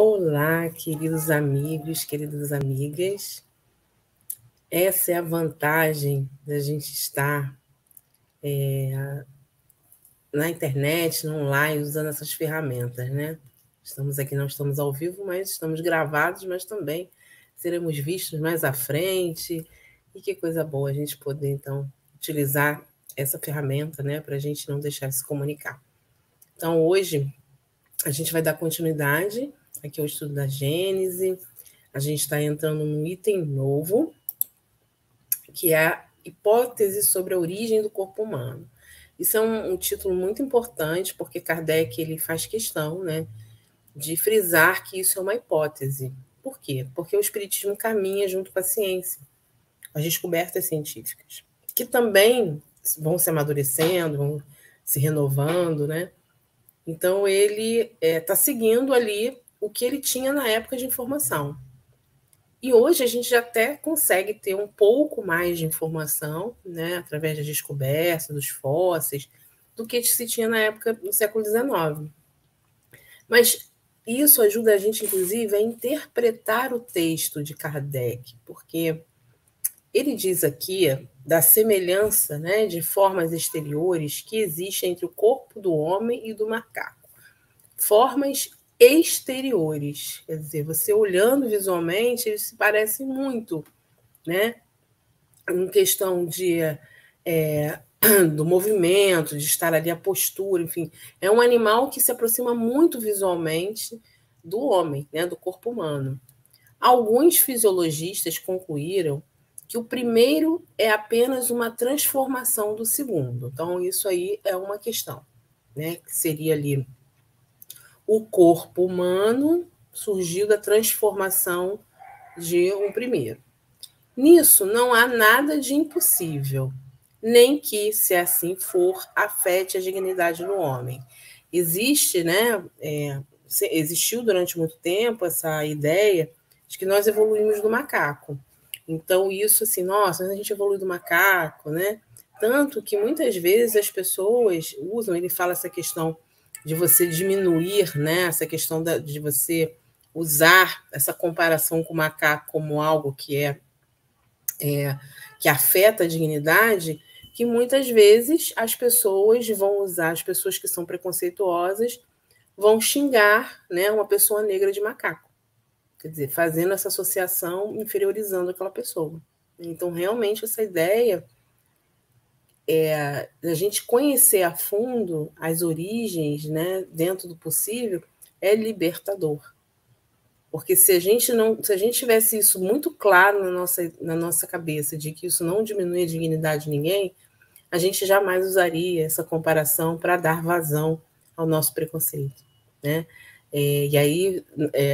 Olá, queridos amigos, queridas amigas. Essa é a vantagem da gente estar na internet, no online, usando essas ferramentas, né? Estamos aqui, não estamos ao vivo, mas estamos gravados, mas também seremos vistos mais à frente. E que coisa boa a gente poder, então, utilizar essa ferramenta, né, para a gente não deixar de se comunicar. Então, hoje, a gente vai dar continuidade aqui ao estudo da Gênese. A gente está entrando num item novo, que é a hipótese sobre a origem do corpo humano. Isso é um título muito importante, porque Kardec ele faz questão, né, de frisar que isso é uma hipótese. Por quê? Porque o Espiritismo caminha junto com a ciência, as descobertas científicas, que também vão se amadurecendo, vão se renovando, né? Então, ele está seguindo ali o que ele tinha na época de informação. E hoje a gente já até consegue ter um pouco mais de informação, né, através das descobertas, dos fósseis, do que se tinha na época do século XIX. Mas isso ajuda a gente, inclusive, a interpretar o texto de Kardec, porque ele diz aqui da semelhança, né, de formas exteriores que existe entre o corpo do homem e do macaco. Formas exteriores, quer dizer, você olhando visualmente, eles se parecem muito, né? Em questão do movimento, de estar ali a postura, enfim, é um animal que se aproxima muito visualmente do homem, né? Do corpo humano. Alguns fisiologistas concluíram que o primeiro é apenas uma transformação do segundo. Então, isso aí é uma questão, né? Que seria ali o corpo humano surgiu da transformação de um primeiro. Nisso não há nada de impossível, nem que, se assim for, afete a dignidade do homem. Existe, né, existiu durante muito tempo essa ideia de que nós evoluímos do macaco. Então, isso assim, nossa, a gente evolui do macaco, né? Tanto que muitas vezes as pessoas usam, ele fala essa questão de você diminuir, né, essa questão de você usar essa comparação com o macaco como algo que afeta a dignidade, que muitas vezes as pessoas vão usar, as pessoas que são preconceituosas, vão xingar, né, uma pessoa negra de macaco. Quer dizer, fazendo essa associação, inferiorizando aquela pessoa. Então, realmente, essa ideia da gente conhecer a fundo as origens, né, dentro do possível, é libertador. Porque se a gente tivesse isso muito claro na nossa cabeça, de que isso não diminui a dignidade de ninguém, a gente jamais usaria essa comparação para dar vazão ao nosso preconceito, né? E aí,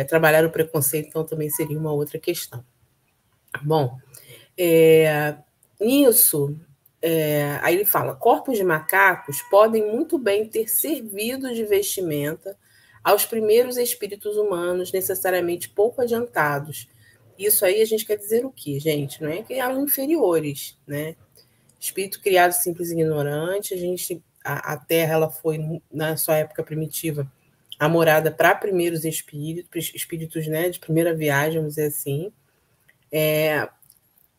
trabalhar o preconceito, então, também seria uma outra questão. Bom, nisso, aí ele fala, corpos de macacos podem muito bem ter servido de vestimenta aos primeiros espíritos humanos, necessariamente pouco adiantados. Isso aí a gente quer dizer o quê, gente? Não é que eram inferiores, né? Espírito criado simples e ignorante, a Terra ela foi, na sua época primitiva, a morada para primeiros espíritos, né, de primeira viagem, vamos dizer assim.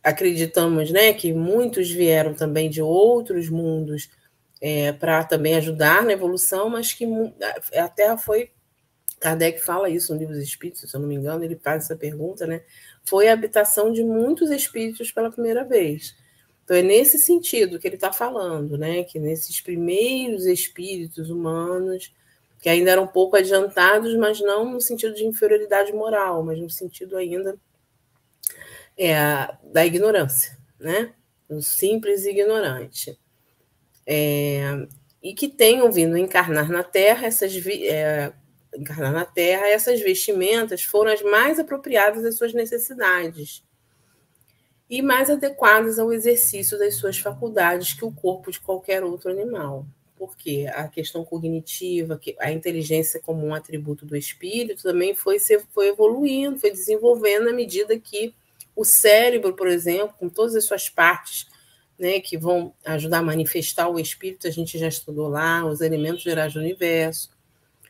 Acreditamos, né, que muitos vieram também de outros mundos para também ajudar na evolução, mas que a Terra foi, Kardec fala isso no Livro dos Espíritos, se eu não me engano, ele faz essa pergunta, né? Foi a habitação de muitos espíritos pela primeira vez. Então, é nesse sentido que ele está falando, né? Que nesses primeiros espíritos humanos, que ainda eram um pouco adiantados, mas não no sentido de inferioridade moral, mas no sentido ainda da ignorância, né? O simples e ignorante. E que tenham vindo encarnar na Terra, essas vestimentas foram as mais apropriadas às suas necessidades e mais adequadas ao exercício das suas faculdades que o corpo de qualquer outro animal. Porque a questão cognitiva, a inteligência como um atributo do espírito, também foi evoluindo, foi desenvolvendo à medida que o cérebro, por exemplo, com todas as suas partes, né, que vão ajudar a manifestar o espírito, a gente já estudou lá, os elementos gerais do universo.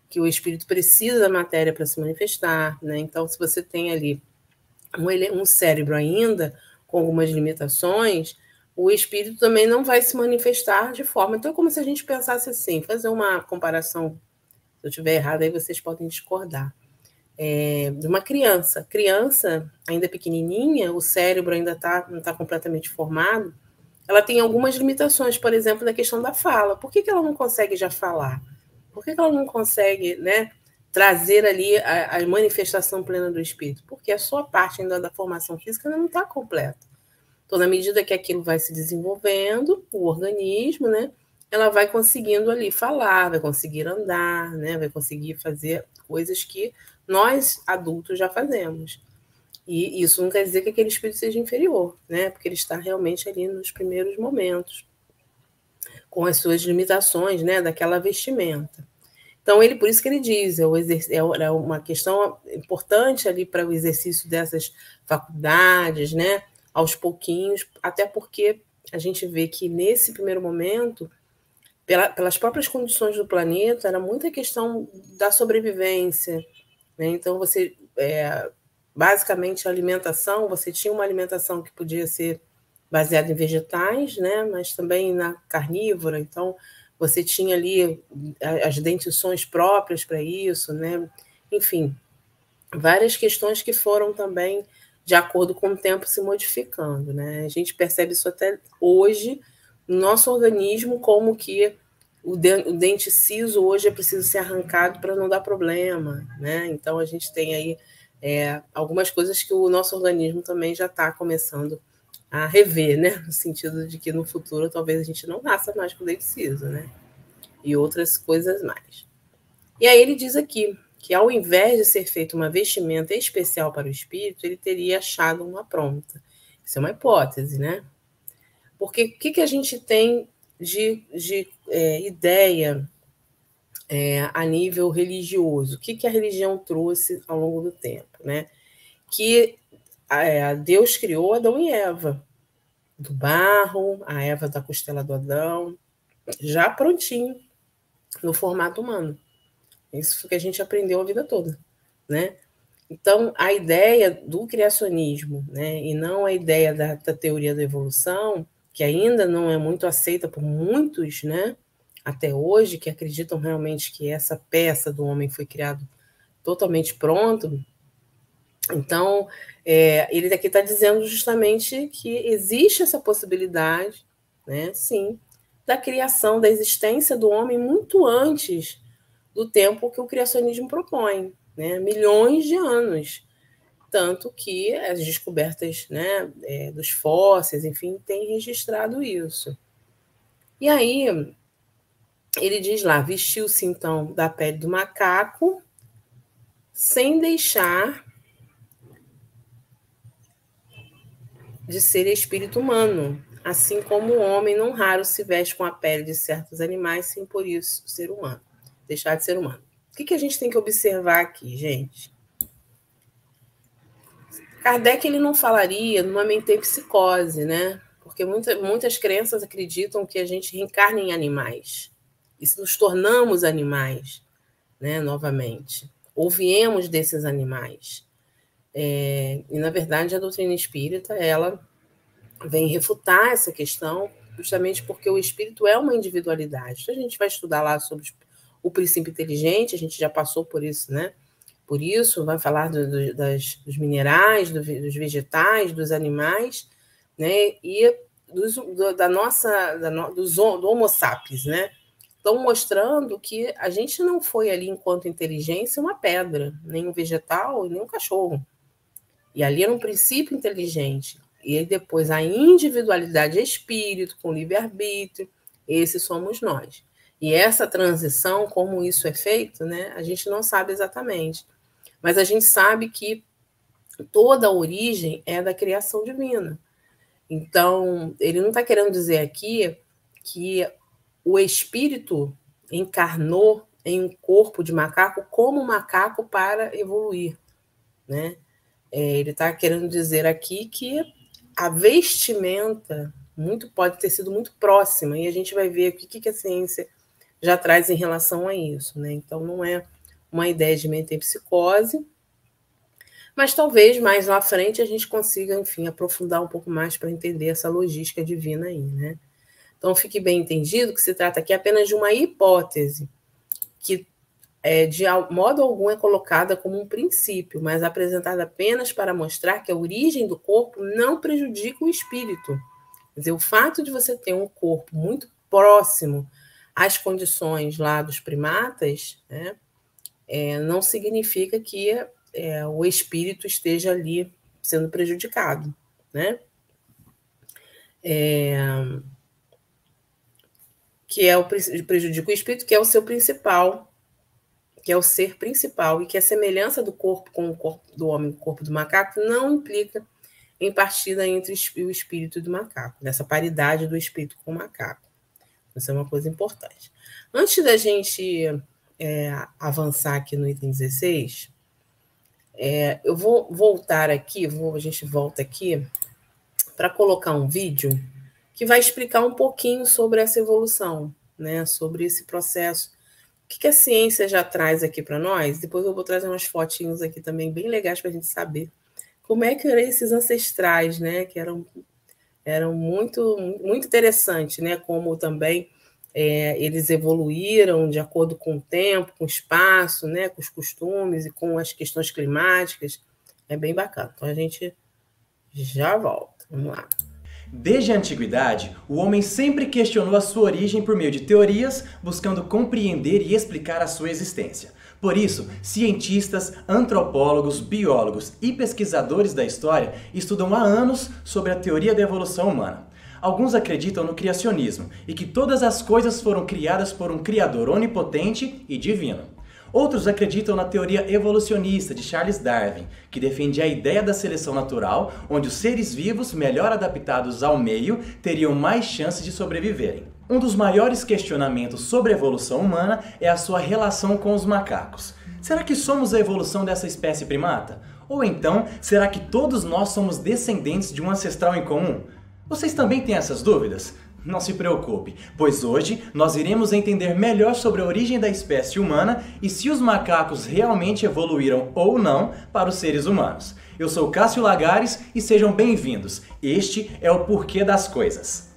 que o espírito precisa da matéria para se manifestar, né? Então, se você tem ali um cérebro ainda com algumas limitações, o espírito também não vai se manifestar de forma... Então, é como se a gente pensasse assim, fazer uma comparação, se eu estiver errado, aí vocês podem discordar. De uma criança. Criança, ainda pequenininha, o cérebro ainda não está completamente formado, ela tem algumas limitações, por exemplo, da questão da fala. Por que ela não consegue já falar? Por que ela não consegue, né, trazer ali a manifestação plena do espírito? Porque a sua parte ainda da formação física não está completa. Então, na medida que aquilo vai se desenvolvendo, o organismo, né, ela vai conseguindo ali falar, vai conseguir andar, né, vai conseguir fazer coisas que nós, adultos, já fazemos. E isso não quer dizer que aquele espírito seja inferior, né, porque ele está realmente ali nos primeiros momentos, com as suas limitações, né, daquela vestimenta. Então, por isso que ele diz, é uma questão importante ali para o exercício dessas faculdades, né, aos pouquinhos, até porque a gente vê que nesse primeiro momento, pelas próprias condições do planeta, era muita questão da sobrevivência, né? Então, basicamente, a alimentação, você tinha uma alimentação que podia ser baseada em vegetais, né, mas também na carnívora, então você tinha ali as dentições próprias para isso, né? Enfim, várias questões que foram também, de acordo com o tempo, se modificando, né? A gente percebe isso até hoje no nosso organismo, como que o dente ciso hoje é preciso ser arrancado para não dar problema, né? Então a gente tem aí algumas coisas que o nosso organismo também já está começando a rever, né? No sentido de que no futuro talvez a gente não nasça mais com dente ciso, né? E outras coisas mais. E aí ele diz aqui que, ao invés de ser feita uma vestimenta especial para o espírito, ele teria achado uma pronta. Isso é uma hipótese, né? Porque o que a gente tem de ideia a nível religioso? O que a religião trouxe ao longo do tempo, né? Que Deus criou Adão e Eva, do barro, a Eva da costela do Adão, já prontinho, no formato humano. Isso foi o que a gente aprendeu a vida toda, né? Então, a ideia do criacionismo, né, e não a ideia da teoria da evolução, que ainda não é muito aceita por muitos, né, até hoje, que acreditam realmente que essa peça do homem foi criado totalmente pronto. Então, ele aqui está dizendo justamente que existe essa possibilidade, né, sim, da criação, da existência do homem muito antes do tempo que o criacionismo propõe, né, milhões de anos. Tanto que as descobertas, né, dos fósseis, enfim, têm registrado isso. E aí, ele diz lá, vestiu-se então da pele do macaco, sem deixar de ser espírito humano, assim como o homem não raro se veste com a pele de certos animais, sem por isso ser humano, deixar de ser humano. O que a gente tem que observar aqui, gente? Kardec ele não falaria numa mentempsicose, né? Porque muitas crenças acreditam que a gente reencarna em animais. E se nos tornamos animais, né, novamente. Ou viemos desses animais. E, na verdade, a doutrina espírita, ela vem refutar essa questão, justamente porque o espírito é uma individualidade. Então, a gente vai estudar lá sobre o princípio inteligente, a gente já passou por isso, né? Por isso, vai falar dos minerais, dos vegetais, dos animais, né? E do Homo sapiens, né? Estão mostrando que a gente não foi ali, enquanto inteligência, uma pedra, nem um vegetal, nem um cachorro. E ali era um princípio inteligente. E aí depois a individualidade, espírito, com livre-arbítrio, esses somos nós. E essa transição, como isso é feito, né? A gente não sabe exatamente. Mas a gente sabe que toda a origem é da criação divina. Então, ele não está querendo dizer aqui que o espírito encarnou em um corpo de macaco como macaco para evoluir, né? Ele está querendo dizer aqui que a vestimenta pode ter sido muito próxima, e a gente vai ver o que a ciência já traz em relação a isso, né? Então, não é uma ideia de metempsicose, mas talvez mais lá à frente a gente consiga, enfim, aprofundar um pouco mais para entender essa logística divina aí, né? Então, fique bem entendido que se trata aqui apenas de uma hipótese, que de modo algum é colocada como um princípio, mas apresentada apenas para mostrar que a origem do corpo não prejudica o espírito. Quer dizer, o fato de você ter um corpo muito próximo às condições lá dos primatas, né, não significa que o espírito esteja ali sendo prejudicado, né? Que prejudica o espírito, que é o seu principal, que é o ser principal, e que a semelhança do corpo com o corpo do homem e o corpo do macaco não implica em partida entre o espírito e do macaco, nessa paridade do espírito com o macaco. Isso é uma coisa importante. Antes da gente avançar aqui no item 16, eu vou voltar aqui, a gente volta aqui para colocar um vídeo que vai explicar um pouquinho sobre essa evolução, né? Sobre esse processo. O que a ciência já traz aqui para nós? Depois eu vou trazer umas fotinhos aqui também bem legais para a gente saber como é que eram esses ancestrais, né? Que eram muito, muito interessantes, né? Como também eles evoluíram de acordo com o tempo, com o espaço, né? Com os costumes e com as questões climáticas. É bem bacana. Então a gente já volta. Vamos lá. Desde a antiguidade, o homem sempre questionou a sua origem por meio de teorias, buscando compreender e explicar a sua existência. Por isso, cientistas, antropólogos, biólogos e pesquisadores da história estudam há anos sobre a teoria da evolução humana. Alguns acreditam no criacionismo e que todas as coisas foram criadas por um criador onipotente e divino. Outros acreditam na teoria evolucionista de Charles Darwin, que defende a ideia da seleção natural, onde os seres vivos melhor adaptados ao meio teriam mais chances de sobreviverem. Um dos maiores questionamentos sobre a evolução humana é a sua relação com os macacos. Será que somos a evolução dessa espécie primata? Ou então, será que todos nós somos descendentes de um ancestral em comum? Vocês também têm essas dúvidas? Não se preocupe, pois hoje nós iremos entender melhor sobre a origem da espécie humana e se os macacos realmente evoluíram ou não para os seres humanos. Eu sou Cássio Lagares e sejam bem-vindos. Este é o Porquê das Coisas.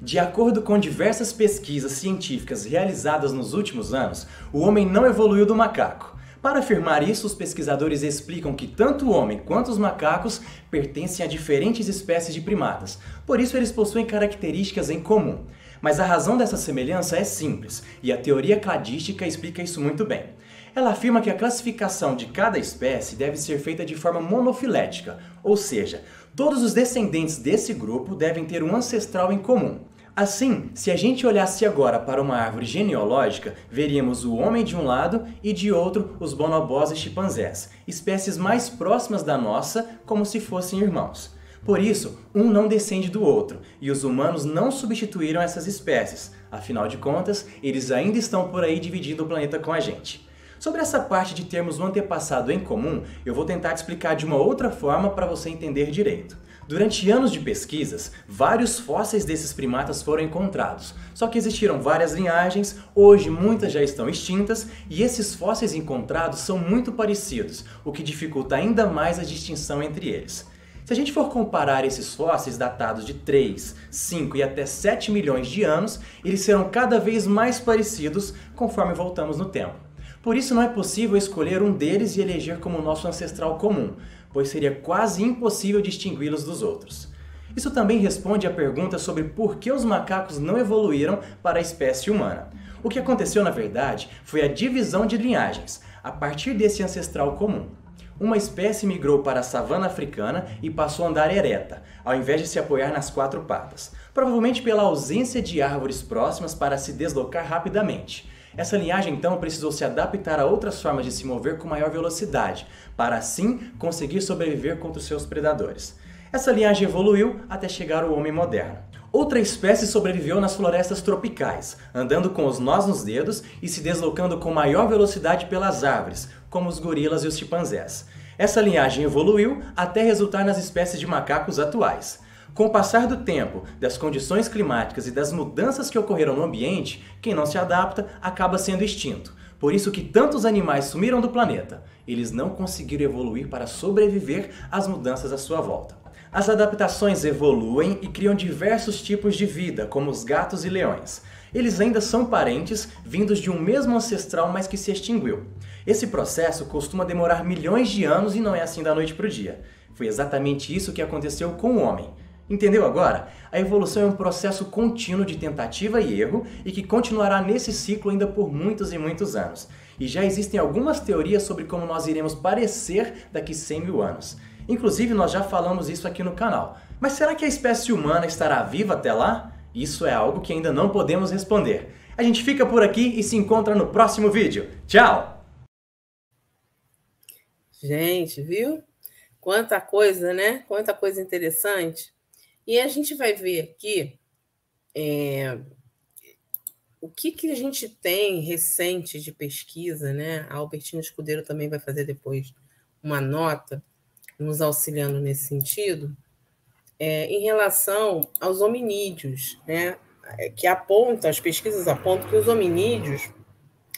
De acordo com diversas pesquisas científicas realizadas nos últimos anos, o homem não evoluiu do macaco. Para afirmar isso, os pesquisadores explicam que tanto o homem quanto os macacos pertencem a diferentes espécies de primatas, por isso eles possuem características em comum. Mas a razão dessa semelhança é simples, e a teoria cladística explica isso muito bem. Ela afirma que a classificação de cada espécie deve ser feita de forma monofilética, ou seja, todos os descendentes desse grupo devem ter um ancestral em comum. Assim, se a gente olhasse agora para uma árvore genealógica, veríamos o homem de um lado e de outro os bonobós e chimpanzés, espécies mais próximas da nossa, como se fossem irmãos. Por isso, um não descende do outro, e os humanos não substituíram essas espécies. Afinal de contas, eles ainda estão por aí dividindo o planeta com a gente. Sobre essa parte de termos um antepassado em comum, eu vou tentar te explicar de uma outra forma para você entender direito. Durante anos de pesquisas, vários fósseis desses primatas foram encontrados, só que existiram várias linhagens, hoje muitas já estão extintas, e esses fósseis encontrados são muito parecidos, o que dificulta ainda mais a distinção entre eles. Se a gente for comparar esses fósseis datados de 3, 5 e até 7 milhões de anos, eles serão cada vez mais parecidos conforme voltamos no tempo. Por isso não é possível escolher um deles e eleger como nosso ancestral comum, pois seria quase impossível distingui-los dos outros. Isso também responde à pergunta sobre por que os macacos não evoluíram para a espécie humana. O que aconteceu, na verdade, foi a divisão de linhagens, a partir desse ancestral comum. Uma espécie migrou para a savana africana e passou a andar ereta, ao invés de se apoiar nas 4 patas, provavelmente pela ausência de árvores próximas para se deslocar rapidamente. Essa linhagem, então, precisou se adaptar a outras formas de se mover com maior velocidade, para assim conseguir sobreviver contra os seus predadores. Essa linhagem evoluiu até chegar ao homem moderno. Outra espécie sobreviveu nas florestas tropicais, andando com os nós nos dedos e se deslocando com maior velocidade pelas árvores, como os gorilas e os chimpanzés. Essa linhagem evoluiu até resultar nas espécies de macacos atuais. Com o passar do tempo, das condições climáticas e das mudanças que ocorreram no ambiente, quem não se adapta acaba sendo extinto. Por isso que tantos animais sumiram do planeta. Eles não conseguiram evoluir para sobreviver às mudanças à sua volta. As adaptações evoluem e criam diversos tipos de vida, como os gatos e leões. Eles ainda são parentes, vindos de um mesmo ancestral, mas que se extinguiu. Esse processo costuma demorar milhões de anos e não é assim da noite para o dia. Foi exatamente isso que aconteceu com o homem. Entendeu agora? A evolução é um processo contínuo de tentativa e erro e que continuará nesse ciclo ainda por muitos e muitos anos. E já existem algumas teorias sobre como nós iremos parecer daqui 100 mil anos. Inclusive, nós já falamos isso aqui no canal. Mas será que a espécie humana estará viva até lá? Isso é algo que ainda não podemos responder. A gente fica por aqui e se encontra no próximo vídeo. Tchau! Gente, viu? Quanta coisa, né? Quanta coisa interessante. E a gente vai ver aqui o que a gente tem recente de pesquisa, né? A Albertina Escudeiro também vai fazer depois uma nota nos auxiliando nesse sentido, em relação aos hominídeos, né? Que as pesquisas apontam que os hominídeos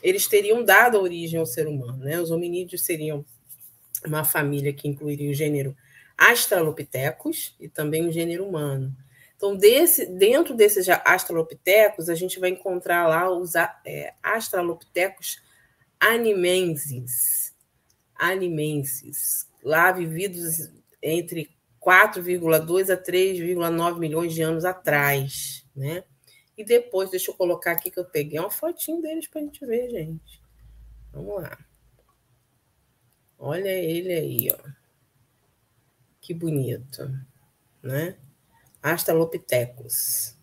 eles teriam dado origem ao ser humano, né? Os hominídeos seriam uma família que incluiria o gênero Australopithecus e também o gênero humano. Então, dentro desses Australopithecus, a gente vai encontrar lá os Australopithecus animensis, lá vividos entre 4,2 a 3,9 milhões de anos atrás, né? E depois, deixa eu colocar aqui que eu peguei uma fotinho deles para a gente ver, gente. Vamos lá. Olha ele aí, ó. Que bonito, né? Australopithecus.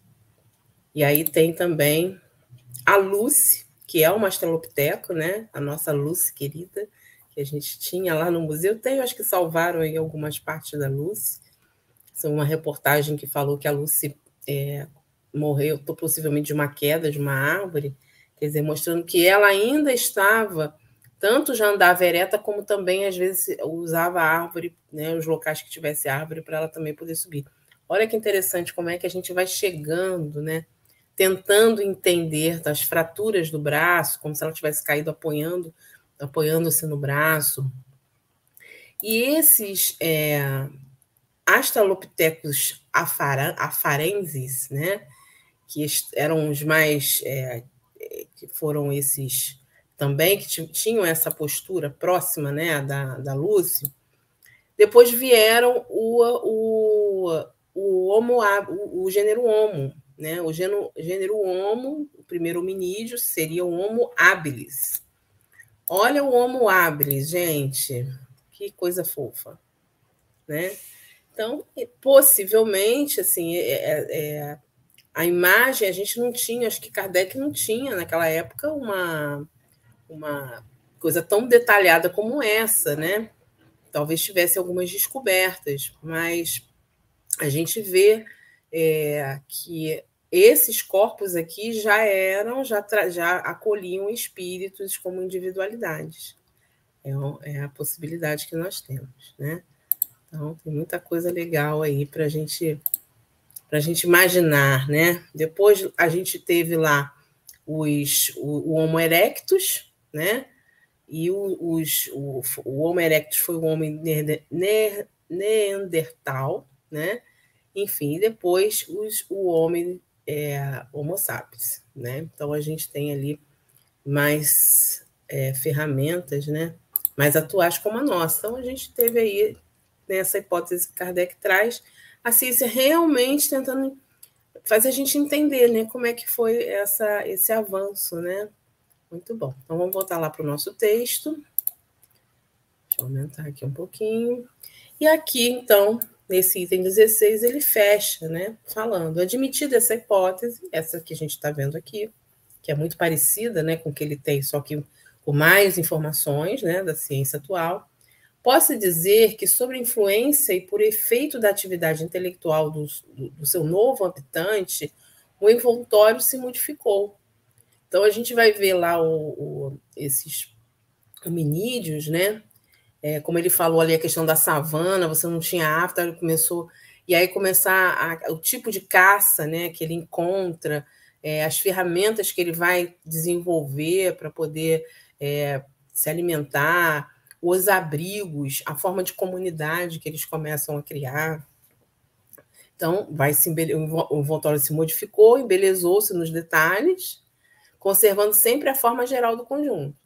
E aí tem também a Lucy, que é uma Australopiteco, né? A nossa Lucy querida, que a gente tinha lá no museu. Tem, acho que salvaram aí algumas partes da Lucy. Isso é uma reportagem que falou que a Lucy morreu possivelmente de uma queda de uma árvore, quer dizer, mostrando que ela ainda estava, tanto já andava ereta, como também, às vezes, usava a árvore, né, os locais que tivesse árvore, para ela também poder subir. Olha que interessante como é que a gente vai chegando, né, tentando entender das fraturas do braço, como se ela tivesse caído apoiando-se no braço. E esses Australopithecus afarensis, né, que eram os mais, que foram esses também, que tinham essa postura próxima, né, da Lucy. Depois vieram o gênero Homo, né? O gênero Homo, o primeiro hominídeo seria o Homo habilis. Olha o Homo habilis, gente, que coisa fofa, né? Então, possivelmente, assim, a imagem, a gente não tinha, acho que Kardec não tinha naquela época uma coisa tão detalhada como essa, né? Talvez tivesse algumas descobertas, mas a gente vê que esses corpos aqui já acolhiam espíritos como individualidades. É a possibilidade que nós temos, né? Então, tem muita coisa legal aí para a gente imaginar, né? Depois a gente teve lá o Homo erectus, né? E o Homo erectus foi o homem neandertal, né? Enfim, depois o homem Homo sapiens, né? Então a gente tem ali mais ferramentas, né? Mais atuais como a nossa. Então a gente teve aí, nessa hipótese que Kardec traz, a ciência realmente tentando fazer a gente entender, né, como é que foi esse avanço, né? Muito bom. Então, vamos voltar lá para o nosso texto. Deixa eu aumentar aqui um pouquinho. E aqui, então, nesse item 16, ele fecha, né, falando, admitida essa hipótese, essa que a gente está vendo aqui, que é muito parecida, né, com o que ele tem, só que com mais informações, né, da ciência atual, posso dizer que, sob influência e por efeito da atividade intelectual do seu novo habitante, o envoltório se modificou. Então, a gente vai ver lá esses hominídeos, né? como ele falou ali, a questão da savana, você não tinha afta, ele começou... E aí começar o tipo de caça, né, que ele encontra, as ferramentas que ele vai desenvolver para poder se alimentar, os abrigos, a forma de comunidade que eles começam a criar. Então, o envoltório se modificou, embelezou-se nos detalhes, conservando sempre a forma geral do conjunto.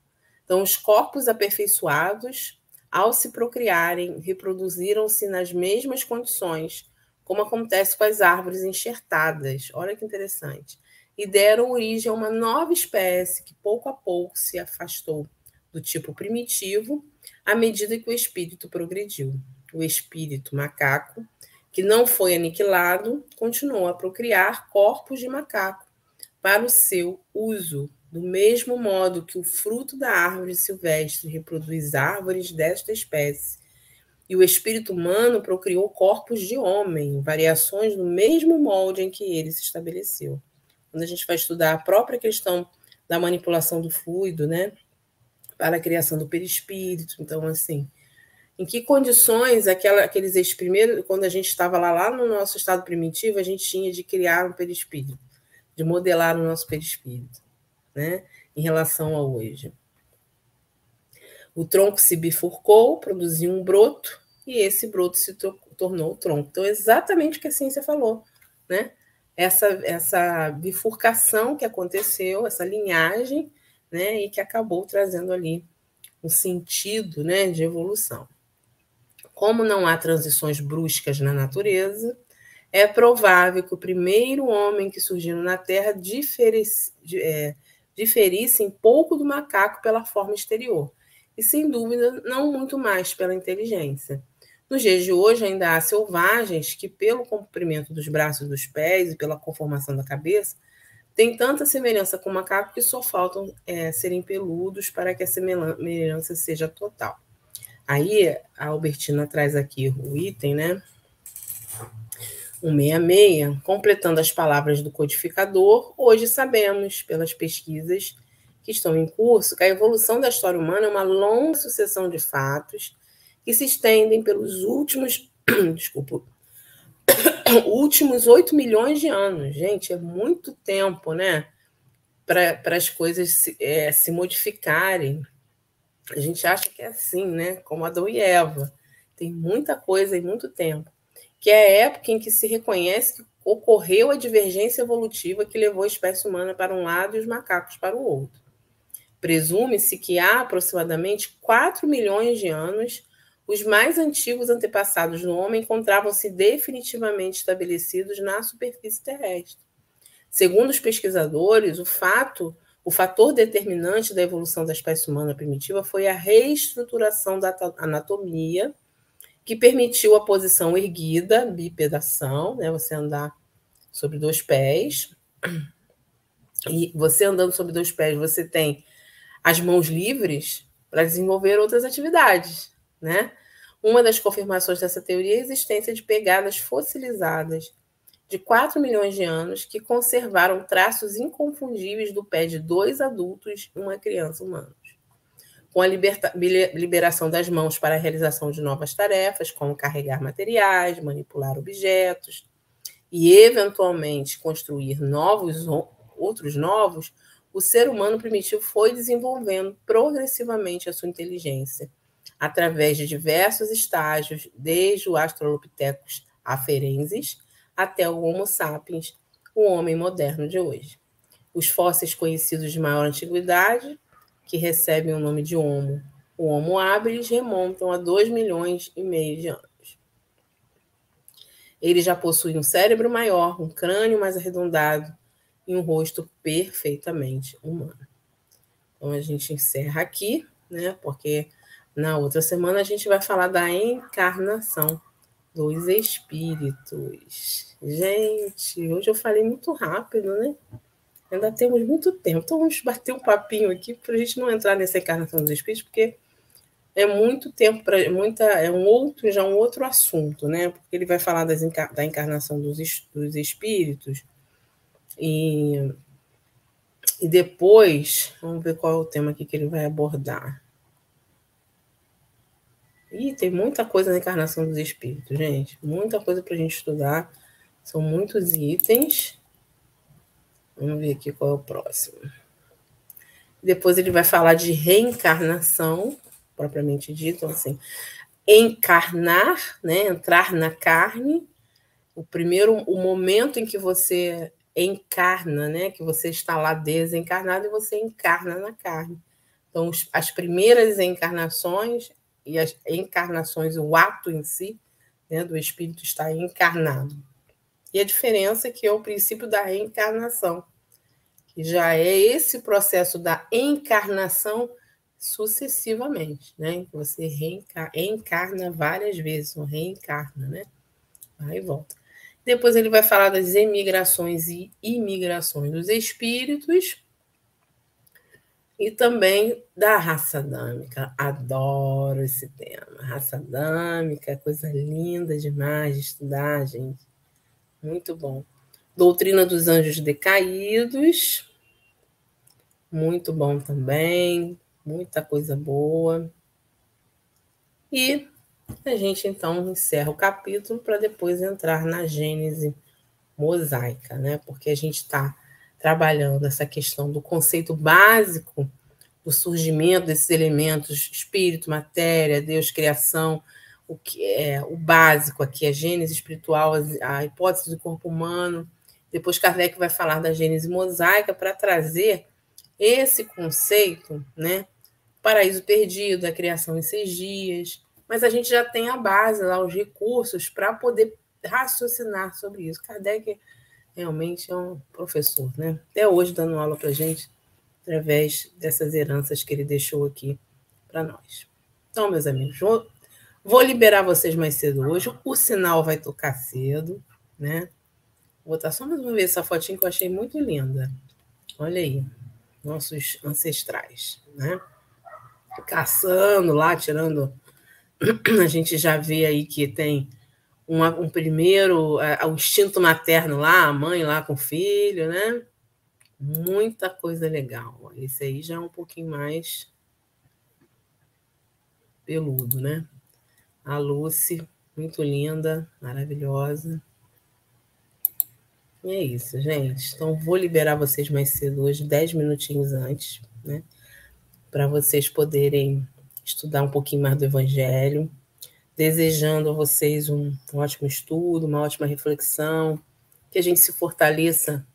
Então, os corpos aperfeiçoados, ao se procriarem, reproduziram-se nas mesmas condições, como acontece com as árvores enxertadas. Olha que interessante. E deram origem a uma nova espécie que, pouco a pouco, se afastou do tipo primitivo à medida que o espírito progrediu. O espírito macaco, que não foi aniquilado, continuou a procriar corpos de macaco para o seu uso, do mesmo modo que o fruto da árvore silvestre reproduz árvores desta espécie. E o espírito humano procriou corpos de homem, variações no mesmo molde em que ele se estabeleceu. Quando a gente vai estudar a própria questão da manipulação do fluido, né, para a criação do perispírito, então, assim, em que condições aqueles primeiros, quando a gente estava lá no nosso estado primitivo, a gente tinha de criar um perispírito, de modelar o nosso perispírito, né, em relação a hoje. O tronco se bifurcou, produziu um broto, e esse broto se tornou o tronco. Então, é exatamente o que a ciência falou, né? Essa bifurcação que aconteceu, essa linhagem, né, e que acabou trazendo ali um sentido, né, de evolução. Como não há transições bruscas na natureza, é provável que o primeiro homem que surgiu na Terra diferisse em pouco do macaco pela forma exterior, e, sem dúvida, não muito mais pela inteligência. Nos dias de hoje, ainda há selvagens que, pelo comprimento dos braços e dos pés e pela conformação da cabeça, têm tanta semelhança com o macaco que só faltam serem peludos para que a semelhança seja total. Aí, a Albertina traz aqui o item, né? 166, completando as palavras do codificador, hoje sabemos, pelas pesquisas que estão em curso, que a evolução da história humana é uma longa sucessão de fatos que se estendem pelos últimos 8 milhões de anos. Gente, é muito tempo, né? Para as coisas se modificarem. A gente acha que é assim, né? Como Adão e Eva. Tem muita coisa e muito tempo. Que é a época em que se reconhece que ocorreu a divergência evolutiva que levou a espécie humana para um lado e os macacos para o outro. Presume-se que há aproximadamente 4 milhões de anos, os mais antigos antepassados do homem encontravam-se definitivamente estabelecidos na superfície terrestre. Segundo os pesquisadores, o fator determinante da evolução da espécie humana primitiva foi a reestruturação da anatomia, que permitiu a posição erguida, bipedação, né, você andar sobre 2 pés. E você andando sobre 2 pés, você tem as mãos livres para desenvolver outras atividades, né? Uma das confirmações dessa teoria é a existência de pegadas fossilizadas de 4 milhões de anos que conservaram traços inconfundíveis do pé de 2 adultos e uma criança humana. Com a liberação das mãos para a realização de novas tarefas, como carregar materiais, manipular objetos e, eventualmente, construir outros novos, o ser humano primitivo foi desenvolvendo progressivamente a sua inteligência, através de diversos estágios, desde o Australopithecus afarensis até o Homo sapiens, o homem moderno de hoje. Os fósseis conhecidos de maior antiguidade, que recebem o nome de Homo, o Homo habilis, remontam a 2,5 milhões de anos. Ele já possui um cérebro maior, um crânio mais arredondado e um rosto perfeitamente humano. Então, a gente encerra aqui, né? Porque na outra semana a gente vai falar da encarnação dos espíritos. Gente, hoje eu falei muito rápido, né? Ainda temos muito tempo. Então, vamos bater um papinho aqui para a gente não entrar nessa encarnação dos espíritos, porque é muito tempo, é um outro assunto, né? Porque ele vai falar da encarnação dos espíritos e depois, vamos ver qual é o tema aqui que ele vai abordar. E tem muita coisa na encarnação dos espíritos, gente. Muita coisa para a gente estudar. São muitos itens. Vamos ver aqui qual é o próximo. Depois ele vai falar de reencarnação, propriamente dito, assim, encarnar, né, entrar na carne. O momento em que você encarna, né, que você está lá desencarnado e você encarna na carne. Então, as primeiras encarnações e as encarnações, o ato em si, né, do espírito estar encarnado. E a diferença é que é o princípio da reencarnação, que já é esse processo da encarnação sucessivamente, né? Você encarna várias vezes, ou reencarna, né? Vai e volta. Depois ele vai falar das emigrações e imigrações dos espíritos e também da raça adâmica. Adoro esse tema. Raça adâmica, coisa linda demais de estudar, gente. Muito bom. Doutrina dos Anjos Decaídos. Muito bom também. Muita coisa boa. E a gente, então, encerra o capítulo para depois entrar na Gênese mosaica, né? Porque a gente está trabalhando essa questão do conceito básico do surgimento desses elementos, espírito, matéria, Deus, criação, o que é o básico aqui, a gênese espiritual, a hipótese do corpo humano. Depois Kardec vai falar da gênese mosaica para trazer esse conceito, né? Paraíso perdido, a criação em 6 dias. Mas a gente já tem a base lá, os recursos para poder raciocinar sobre isso. Kardec realmente é um professor, né? Até hoje dando aula para a gente, através dessas heranças que ele deixou aqui para nós. Então, meus amigos, vou liberar vocês mais cedo hoje. O sinal vai tocar cedo, né? Vou botar só mais uma vez essa fotinha que eu achei muito linda. Olha aí, nossos ancestrais, né? Caçando lá, tirando. A gente já vê aí que tem um primeiro, o instinto materno lá, a mãe lá com o filho, né? Muita coisa legal. Esse aí já é um pouquinho mais peludo, né? A Lucy, muito linda, maravilhosa. E é isso, gente. Então, vou liberar vocês mais cedo hoje, 10 minutinhos antes, né? Para vocês poderem estudar um pouquinho mais do Evangelho. Desejando a vocês um ótimo estudo, uma ótima reflexão, que a gente se fortaleça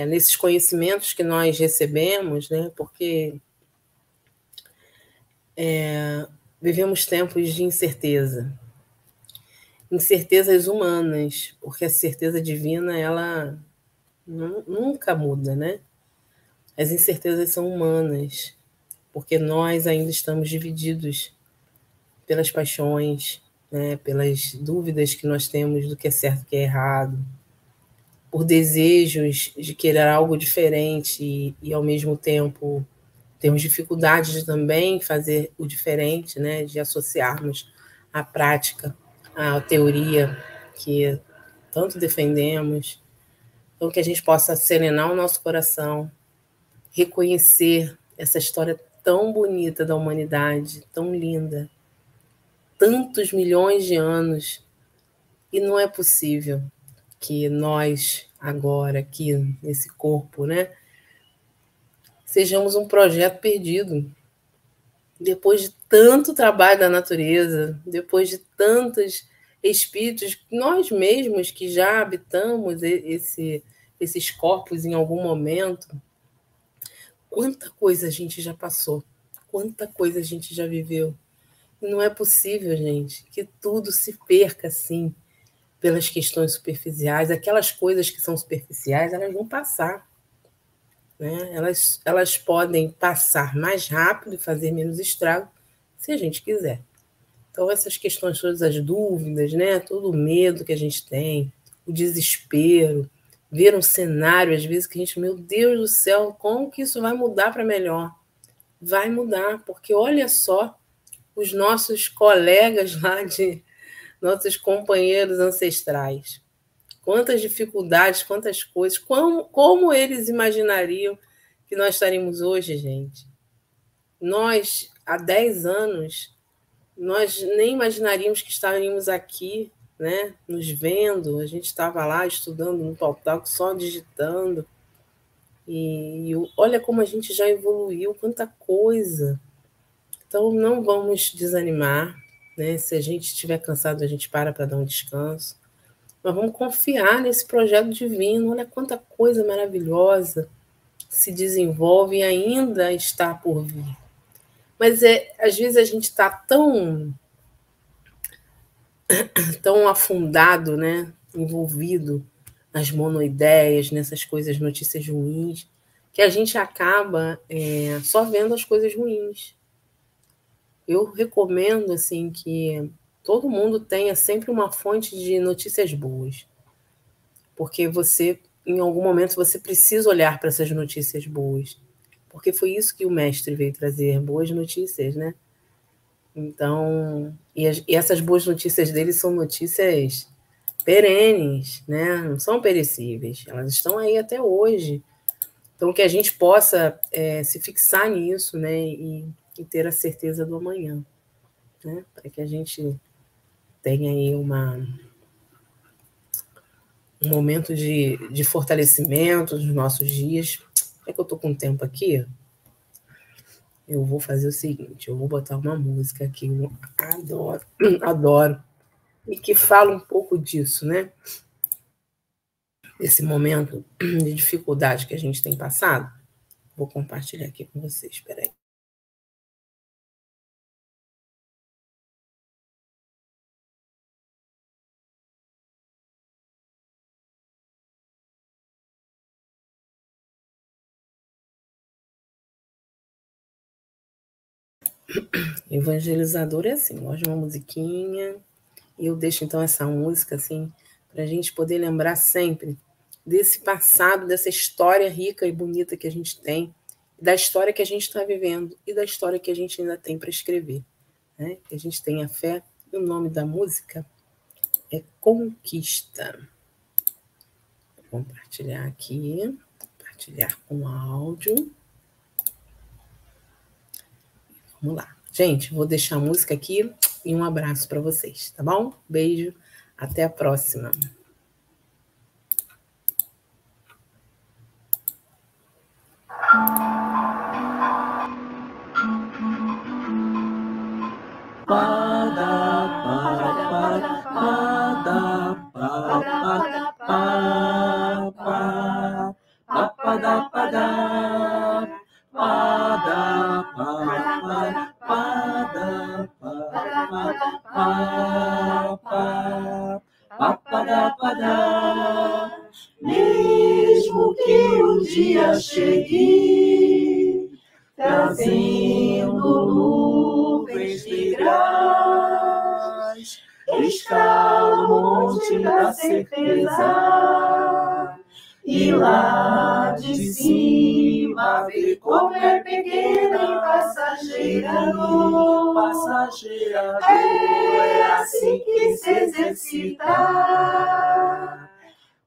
nesses conhecimentos que nós recebemos, né? Porque vivemos tempos de incerteza. Incertezas humanas, porque a certeza divina, ela nunca muda, né? As incertezas são humanas, porque nós ainda estamos divididos pelas paixões, né? Pelas dúvidas que nós temos do que é certo e o que é errado, por desejos de querer algo diferente e ao mesmo tempo, temos dificuldade de também fazer o diferente, né? De associarmos a prática à teoria que tanto defendemos. Então, que a gente possa serenar o nosso coração, reconhecer essa história tão bonita da humanidade, tão linda, tantos milhões de anos, e não é possível que nós, agora, aqui nesse corpo, né, sejamos um projeto perdido. Depois de tanto trabalho da natureza, depois de tantos espíritos, nós mesmos que já habitamos esses corpos em algum momento, quanta coisa a gente já passou, quanta coisa a gente já viveu. E não é possível, gente, que tudo se perca assim, pelas questões superficiais. Aquelas coisas que são superficiais, elas vão passar. Né? Elas podem passar mais rápido e fazer menos estrago, se a gente quiser. Então, essas questões todas, as dúvidas, né? Todo o medo que a gente tem, o desespero, ver um cenário, às vezes, que a gente, meu Deus do céu, como que isso vai mudar para melhor? Vai mudar, porque olha só os nossos colegas lá, nossos companheiros ancestrais. Quantas dificuldades, quantas coisas, como eles imaginariam que nós estaríamos hoje, gente? Nós, há 10 anos, nós nem imaginaríamos que estaríamos aqui, né, nos vendo. A gente estava lá estudando no Talk só digitando. E olha como a gente já evoluiu, quanta coisa. Então, não vamos desanimar, né? Se a gente estiver cansado, a gente para dar um descanso. Mas vamos confiar nesse projeto divino. Olha quanta coisa maravilhosa se desenvolve e ainda está por vir. Mas às vezes a gente está tão afundado, né? Envolvido nas monoideias, nessas coisas, notícias ruins, que a gente acaba só vendo as coisas ruins. Eu recomendo assim que todo mundo tenha sempre uma fonte de notícias boas, porque você, em algum momento, você precisa olhar para essas notícias boas, porque foi isso que o mestre veio trazer, boas notícias, né? Então, e essas boas notícias dele são notícias perenes, né? Não são perecíveis, elas estão aí até hoje. Então, que a gente possa se fixar nisso, né? E ter a certeza do amanhã, né? Para que a gente tenha aí um momento de fortalecimento nos nossos dias. É que eu estou com tempo aqui. Eu vou fazer o seguinte, eu vou botar uma música que eu adoro, e que fala um pouco disso, né? Esse momento de dificuldade que a gente tem passado. Vou compartilhar aqui com vocês, espera aí. Evangelizador é assim, gosto de uma musiquinha, e eu deixo então essa música assim, para a gente poder lembrar sempre desse passado, dessa história rica e bonita que a gente tem, da história que a gente está vivendo e da história que a gente ainda tem para escrever, né? Que a gente tenha fé. E o nome da música é Conquista. Vou compartilhar aqui, compartilhar com áudio. Vamos lá. Gente, vou deixar a música aqui e um abraço para vocês, tá bom? Beijo, até a próxima. Mesmo que um dia chegue, trazendo nuvens negras, escala o monte da certeza, e lá de cima vê como é pequena e passageira dor. É assim que se exercita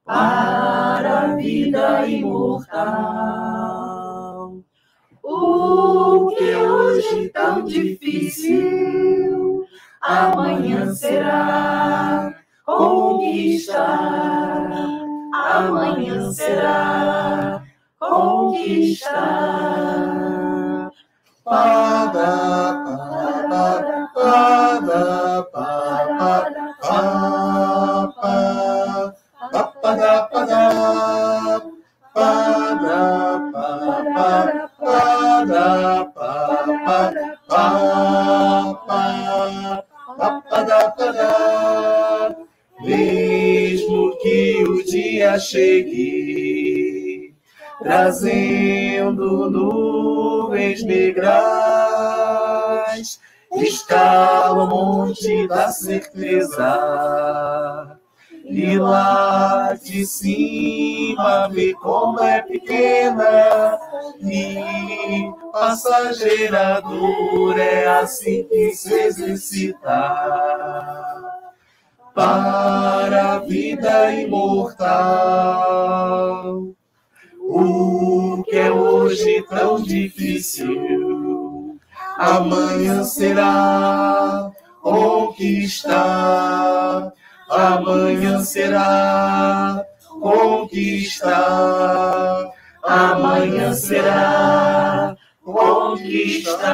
para a vida imortal. O que hoje tão difícil, amanhã será conquistar. Amanhã será conquistar. Mesmo que o dia chegue, trazendo nuvens negras, escala o monte da certeza, e lá de cima vê como é pequena e passageira dor. É assim que se exercita para a vida imortal. O que é hoje tão difícil, amanhã será conquistar. Amanhã será conquistar. Amanhã será conquistar.